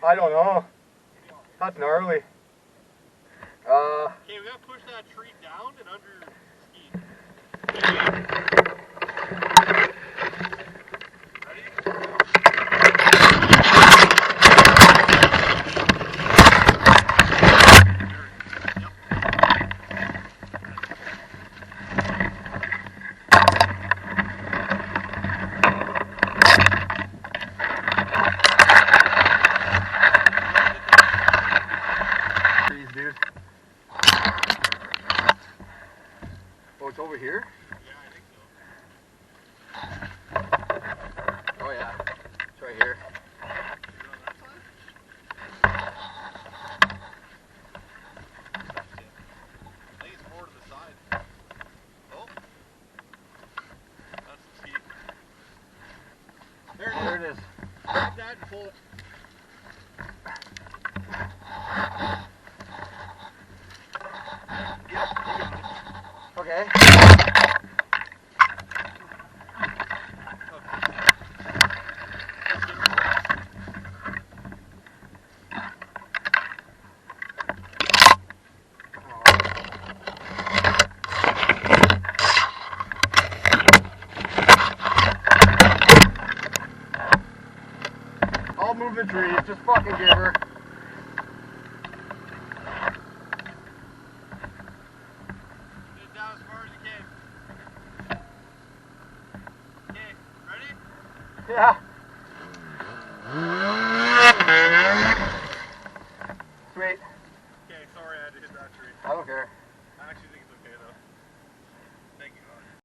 I don't know. That's gnarly. Okay, we gotta push that tree down and under ski. Dude. Oh, it's over here? Yeah, I think so. Oh yeah, it's right here. You're on that side? I think it's more to the side. Oh. That's steep. There it is. Grab that and pull it. Okay. I'll move the trees, just fucking give her. Get down as far as you can. Okay, ready? Yeah. Sweet. Okay, sorry I had to hit that tree. I don't care.